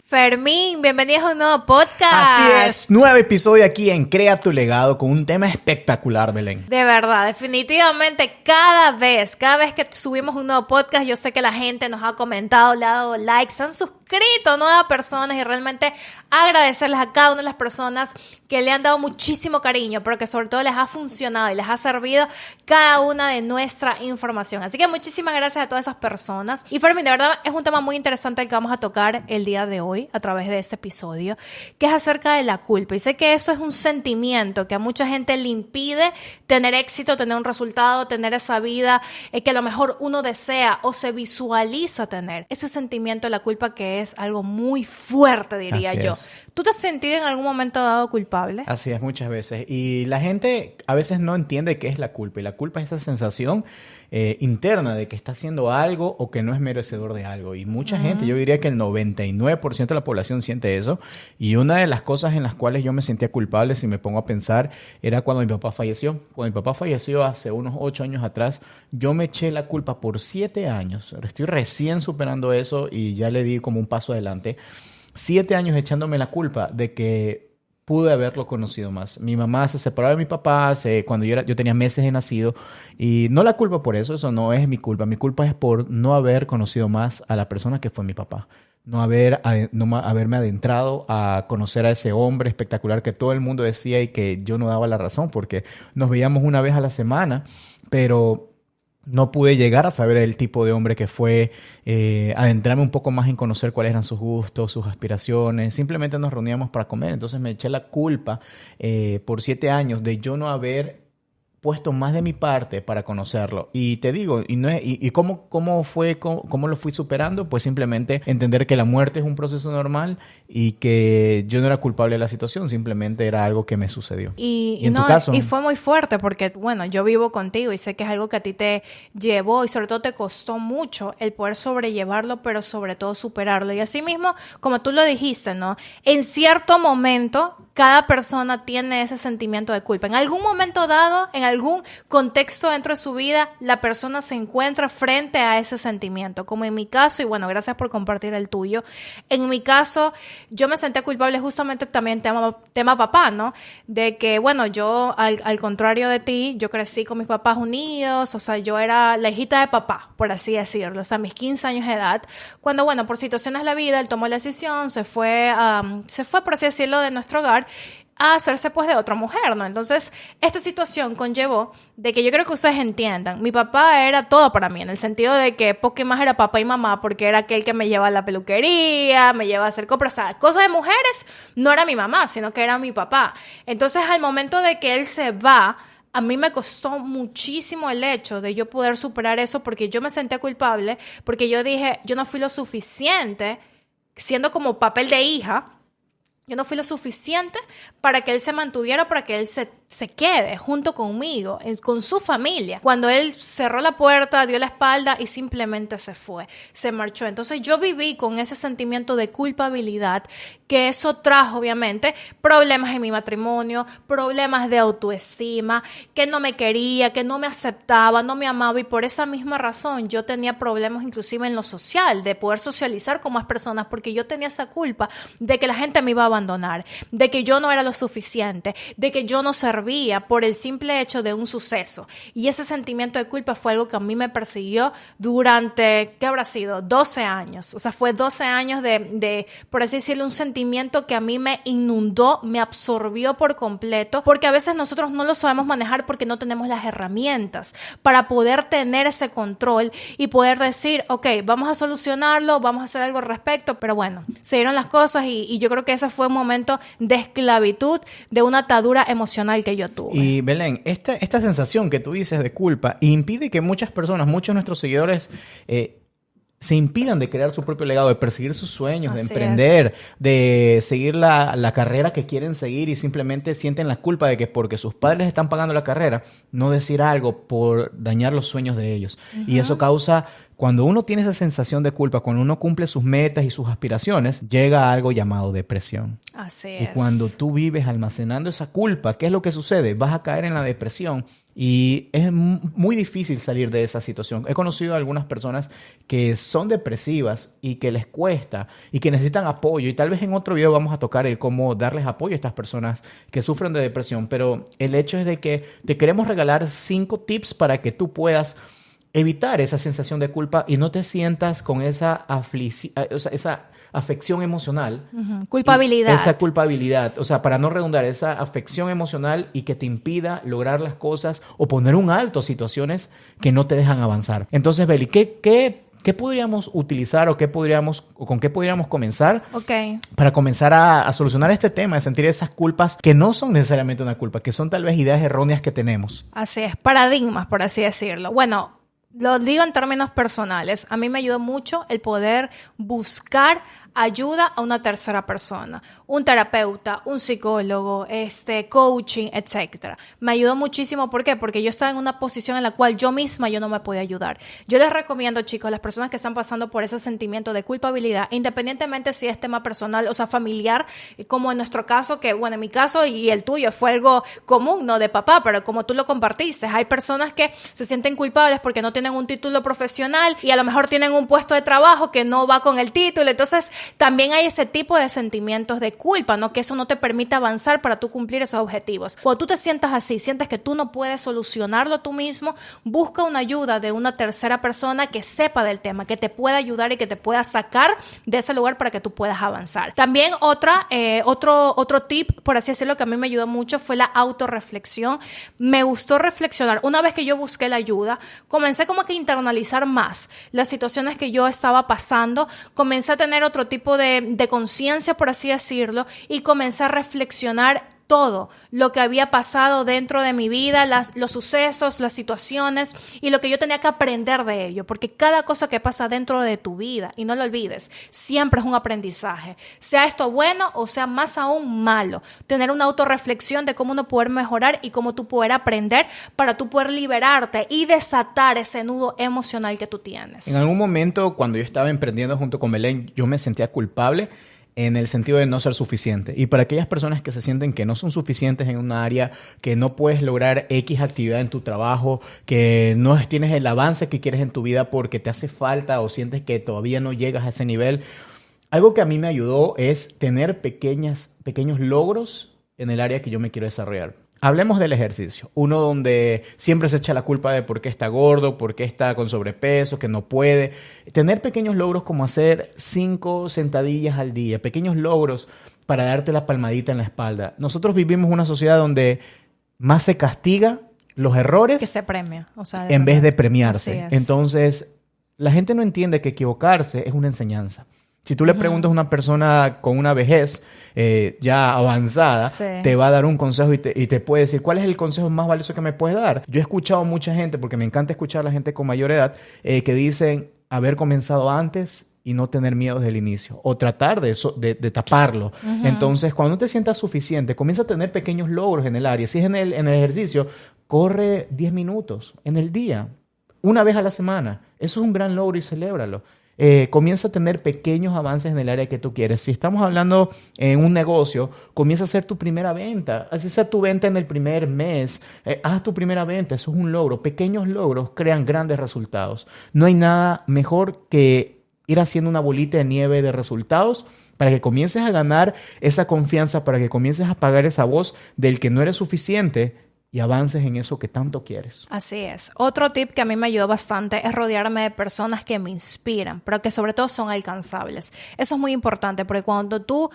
Fermín, bienvenidos a un nuevo podcast. Así es, nuevo episodio aquí en Crea tu Legado con un tema espectacular, Belén. De verdad, definitivamente cada vez que subimos un nuevo podcast, yo sé que la gente nos ha comentado, le ha dado likes, se han suscrito nuevas personas y realmente agradecerles a cada una de las personas que le han dado muchísimo cariño, pero que sobre todo les ha funcionado y les ha servido cada una de nuestra información. Así que muchísimas gracias a todas esas personas. Y Fermín, de verdad es un tema muy interesante el que vamos a tocar el día de hoy a través de este episodio, que es acerca de la culpa. Y sé que eso es un sentimiento que a mucha gente le impide tener éxito, tener un resultado, tener esa vida que a lo mejor uno desea o se visualiza tener. Ese sentimiento de la culpa que es algo muy fuerte, diría yo. ¿Tú te has sentido en algún momento dado culpable? Así es, muchas veces. Y la gente a veces no entiende qué es la culpa. Y la culpa es esa sensación interna de que está haciendo algo o que no es merecedor de algo. Y mucha gente, yo diría que el 99% de la población siente eso. Y una de las cosas en las cuales yo me sentía culpable, si me pongo a pensar, era cuando mi papá falleció. Cuando mi papá falleció hace unos 8 años atrás, yo me eché la culpa por 7 años. Estoy recién superando eso y ya le di como un paso adelante. 7 años echándome la culpa de que pude haberlo conocido más. Mi mamá se separó de mi papá cuando yo tenía meses de nacido y no la culpo por eso no es mi culpa. Mi culpa es por no haber conocido más a la persona que fue mi papá. No haberme adentrado a conocer a ese hombre espectacular que todo el mundo decía y que yo no daba la razón porque nos veíamos una vez a la semana, pero no pude llegar a saber el tipo de hombre que fue, adentrarme un poco más en conocer cuáles eran sus gustos, sus aspiraciones. Simplemente nos reuníamos para comer. Entonces me eché la culpa por 7 años de yo no haber puesto más de mi parte para conocerlo. Y te digo, ¿cómo lo fui superando? Pues simplemente entender que la muerte es un proceso normal y que yo no era culpable de la situación, simplemente era algo que me sucedió. Y en tu caso, y fue muy fuerte porque, bueno, yo vivo contigo y sé que es algo que a ti te llevó y sobre todo te costó mucho el poder sobrellevarlo, pero sobre todo superarlo. Y así mismo, como tú lo dijiste, ¿no? En cierto momento, cada persona tiene ese sentimiento de culpa. En algún momento dado, en algún contexto dentro de su vida, la persona se encuentra frente a ese sentimiento. Como en mi caso, y bueno, gracias por compartir el tuyo. En mi caso, yo me sentía culpable justamente también tema papá, ¿no? De que, bueno, yo, al contrario de ti, yo crecí con mis papás unidos, o sea, yo era la hijita de papá, por así decirlo, o sea, mis 15 años de edad, cuando, bueno, por situaciones de la vida, él tomó la decisión, se fue, por así decirlo, de nuestro hogar, a hacerse pues de otra mujer, ¿no? Entonces, esta situación conllevó de que yo creo que ustedes entiendan, mi papá era todo para mí, en el sentido de que poco más era papá y mamá, porque era aquel que me llevaba a la peluquería, me llevaba a hacer compras, o sea, cosas de mujeres, no era mi mamá, sino que era mi papá. Entonces, al momento de que él se va, a mí me costó muchísimo el hecho de yo poder superar eso, porque yo me sentía culpable, porque yo dije, yo no fui lo suficiente, siendo como papel de hija, yo no fui lo suficiente para que él se mantuviera, para que él se quede junto conmigo, con su familia. Cuando él cerró la puerta, dio la espalda y simplemente se fue, se marchó. Entonces yo viví con ese sentimiento de culpabilidad, que eso trajo obviamente problemas en mi matrimonio, problemas de autoestima, que no me quería, que no me aceptaba, no me amaba, y por esa misma razón yo tenía problemas inclusive en lo social, de poder socializar con más personas, porque yo tenía esa culpa de que la gente me iba a abandonar, de que yo no era lo suficiente, de que yo no servía por el simple hecho de un suceso. Y ese sentimiento de culpa fue algo que a mí me persiguió durante, ¿qué habrá sido? 12 años. O sea, fue 12 años de, por así decirlo, un sentimiento que a mí me inundó, me absorbió por completo, porque a veces nosotros no lo sabemos manejar porque no tenemos las herramientas para poder tener ese control y poder decir, ok, vamos a solucionarlo, vamos a hacer algo al respecto, pero bueno, se dieron las cosas y yo creo que ese fue un momento de esclavitud, de una atadura emocional que yo tuve. Y Belén, esta sensación que tú dices de culpa impide que muchas personas, muchos de nuestros seguidores se impidan de crear su propio legado, de perseguir sus sueños, de emprender, de seguir la carrera que quieren seguir, y simplemente sienten la culpa de que porque sus padres están pagando la carrera, no decir algo por dañar los sueños de ellos. Y eso causa Cuando uno tiene esa sensación de culpa, cuando uno cumple sus metas y sus aspiraciones, llega algo llamado depresión. Así Y es. cuando tú vives almacenando esa culpa, ¿qué es lo que sucede? Vas a caer en la depresión y es muy difícil salir de esa situación. He conocido a algunas personas que son depresivas y que les cuesta y que necesitan apoyo. Y tal vez en otro video vamos a tocar el cómo darles apoyo a estas personas que sufren de depresión. Pero el hecho es de que te queremos regalar 5 tips para que tú puedas evitar esa sensación de culpa y no te sientas con esa esa afección emocional. Culpabilidad. Esa culpabilidad, o sea, para no redundar, esa afección emocional y que te impida lograr las cosas o poner un alto a situaciones que no te dejan avanzar. Entonces, Beli, ¿qué podríamos utilizar o con qué podríamos comenzar para comenzar a solucionar este tema de sentir esas culpas que no son necesariamente una culpa, que son tal vez ideas erróneas que tenemos? Así es, paradigmas, por así decirlo. Bueno, lo digo en términos personales. A mí me ayudó mucho el poder buscar ayuda a una tercera persona, un terapeuta, un psicólogo, coaching, etcétera. Me ayudó muchísimo. ¿Por qué? Porque yo estaba en una posición en la cual yo misma no me podía ayudar. Yo les recomiendo, chicos, a las personas que están pasando por ese sentimiento de culpabilidad, independientemente si es tema personal, o sea, familiar, como en nuestro caso, que bueno, en mi caso y el tuyo fue algo común, ¿no? De papá, pero como tú lo compartiste, hay personas que se sienten culpables porque no tienen un título profesional y a lo mejor tienen un puesto de trabajo que no va con el título. Entonces, también hay ese tipo de sentimientos de culpa, ¿no? Que eso no te permite avanzar para tú cumplir esos objetivos. Cuando tú te sientas así, sientes que tú no puedes solucionarlo tú mismo, busca una ayuda de una tercera persona que sepa del tema, que te pueda ayudar y que te pueda sacar de ese lugar para que tú puedas avanzar. También otro tip, por así decirlo, que a mí me ayudó mucho fue la autorreflexión. Me gustó reflexionar. Una vez que yo busqué la ayuda, comencé como que a internalizar más las situaciones que yo estaba pasando, comencé a tener otro tipo de conciencia, por así decirlo, y comencé a reflexionar todo lo que había pasado dentro de mi vida, los sucesos, las situaciones y lo que yo tenía que aprender de ello, porque cada cosa que pasa dentro de tu vida, y no lo olvides, siempre es un aprendizaje, sea esto bueno o sea más aún malo. Tener una autorreflexión de cómo uno poder mejorar y cómo tú poder aprender para tú poder liberarte y desatar ese nudo emocional que tú tienes. En algún momento, cuando yo estaba emprendiendo junto con Belén, yo me sentía culpable en el sentido de no ser suficiente. Y para aquellas personas que se sienten que no son suficientes en una área, que no puedes lograr X actividad en tu trabajo, que no tienes el avance que quieres en tu vida porque te hace falta o sientes que todavía no llegas a ese nivel, algo que a mí me ayudó es tener pequeños logros en el área que yo me quiero desarrollar. Hablemos del ejercicio. Uno donde siempre se echa la culpa de por qué está gordo, por qué está con sobrepeso, que no puede. Tener pequeños logros como hacer 5 sentadillas al día. Pequeños logros para darte la palmadita en la espalda. Nosotros vivimos una sociedad donde más se castiga los errores que se premia, o sea, en vez de premiarse. Así es. Entonces, la gente no entiende que equivocarse es una enseñanza. Si tú le preguntas a una persona con una vejez ya avanzada, te va a dar un consejo y te puede decir, ¿cuál es el consejo más valioso que me puedes dar? Yo he escuchado a mucha gente, porque me encanta escuchar a la gente con mayor edad, que dicen haber comenzado antes y no tener miedo desde el inicio, o tratar de taparlo. Entonces, cuando te sientas suficiente, comienza a tener pequeños logros en el área. Si es en el ejercicio, corre 10 minutos en el día, una vez a la semana. Eso es un gran logro y celébralo. Comienza a tener pequeños avances en el área que tú quieres. Si estamos hablando en un negocio, comienza a hacer tu primera venta. Así sea tu venta en el primer mes. Haz tu primera venta. Eso es un logro. Pequeños logros crean grandes resultados. No hay nada mejor que ir haciendo una bolita de nieve de resultados para que comiences a ganar esa confianza, para que comiences a apagar esa voz del que no eres suficiente y avances en eso que tanto quieres. Así es. Otro tip que a mí me ayudó bastante es rodearme de personas que me inspiran, pero que sobre todo son alcanzables. Eso es muy importante porque cuando tú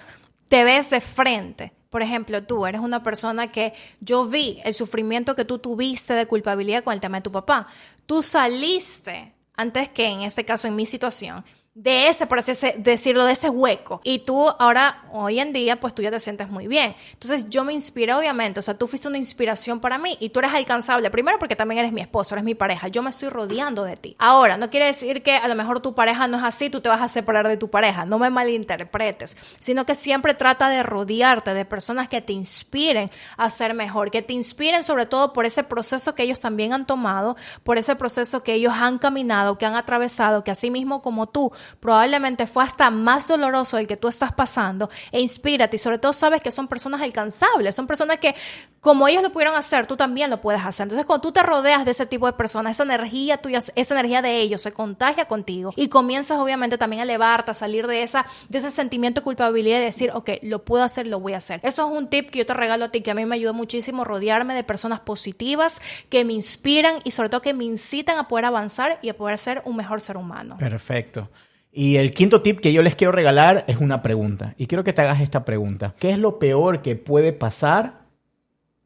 te ves de frente, por ejemplo, tú eres una persona que yo vi el sufrimiento que tú tuviste de culpabilidad con el tema de tu papá. Tú saliste, antes que en ese caso, en mi situación, de ese, por así decirlo, de ese hueco. Y tú ahora, hoy en día, pues tú ya te sientes muy bien. Entonces yo me inspiré, obviamente. O sea, tú fuiste una inspiración para mí y tú eres alcanzable. Primero porque también eres mi esposo, eres mi pareja. Yo me estoy rodeando de ti. Ahora, no quiere decir que a lo mejor tu pareja no es así, tú te vas a separar de tu pareja. No me malinterpretes. Sino que siempre trata de rodearte de personas que te inspiren a ser mejor. Que te inspiren sobre todo por ese proceso que ellos también han tomado, por ese proceso que ellos han caminado, que han atravesado, que así mismo como tú, probablemente fue hasta más doloroso el que tú estás pasando, e inspírate y sobre todo sabes que son personas alcanzables, son personas que como ellos lo pudieron hacer, tú también lo puedes hacer. Entonces cuando tú te rodeas de ese tipo de personas, esa energía tuya, esa energía de ellos se contagia contigo y comienzas obviamente también a elevarte, a salir de ese sentimiento de culpabilidad y decir, ok, lo puedo hacer, lo voy a hacer. Eso es un tip que yo te regalo a ti, que a mí me ayudó muchísimo, rodearme de personas positivas que me inspiran y sobre todo que me incitan a poder avanzar y a poder ser un mejor ser humano. Perfecto. Y el quinto tip que yo les quiero regalar es una pregunta. Y quiero que te hagas esta pregunta. ¿Qué es lo peor que puede pasar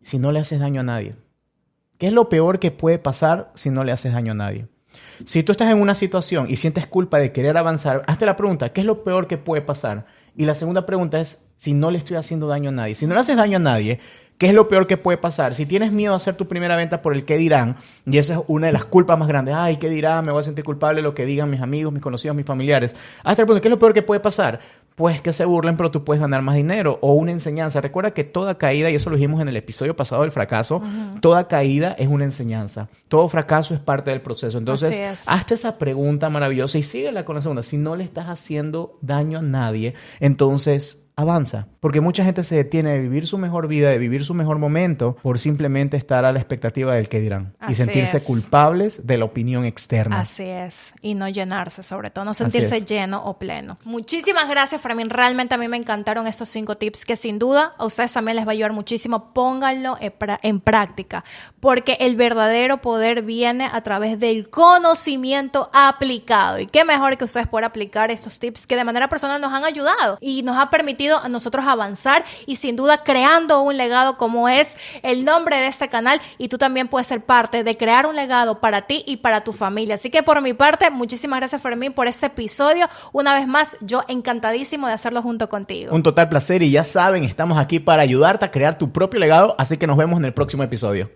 si no le haces daño a nadie? ¿Qué es lo peor que puede pasar si no le haces daño a nadie? Si tú estás en una situación y sientes culpa de querer avanzar, hazte la pregunta, ¿qué es lo peor que puede pasar? Y la segunda pregunta es, si no le estoy haciendo daño a nadie. Si no le haces daño a nadie, ¿qué es lo peor que puede pasar? Si tienes miedo a hacer tu primera venta por el qué dirán, y esa es una de las culpas más grandes, ay, ¿qué dirán? Me voy a sentir culpable de lo que digan mis amigos, mis conocidos, mis familiares. Hazte la pregunta, ¿qué es lo peor que puede pasar? Pues que se burlen, pero tú puedes ganar más dinero. O una enseñanza. Recuerda que toda caída, y eso lo dijimos en el episodio pasado del fracaso, toda caída es una enseñanza. Todo fracaso es parte del proceso. Entonces, hazte esa pregunta maravillosa y síguela con la segunda. Si no le estás haciendo daño a nadie, entonces avanza. Porque mucha gente se detiene de vivir su mejor vida, de vivir su mejor momento, por simplemente estar a la expectativa del que dirán. Y sentirse culpables de la opinión externa. Así es. Y no llenarse, sobre todo. No sentirse lleno o pleno. Muchísimas gracias, Fermín. Realmente a mí me encantaron estos 5 tips que sin duda a ustedes también les va a ayudar muchísimo. Pónganlo en práctica. Porque el verdadero poder viene a través del conocimiento aplicado. Y qué mejor que ustedes puedan aplicar estos tips que de manera personal nos han ayudado y nos ha permitido a nosotros avanzar y sin duda creando un legado, como es el nombre de este canal, y tú también puedes ser parte de crear un legado para ti y para tu familia. Así que por mi parte, muchísimas gracias, Fermín, por este episodio. Una vez más, yo encantadísimo de hacerlo junto contigo. Un total placer, y ya saben, estamos aquí para ayudarte a crear tu propio legado, así que nos vemos en el próximo episodio.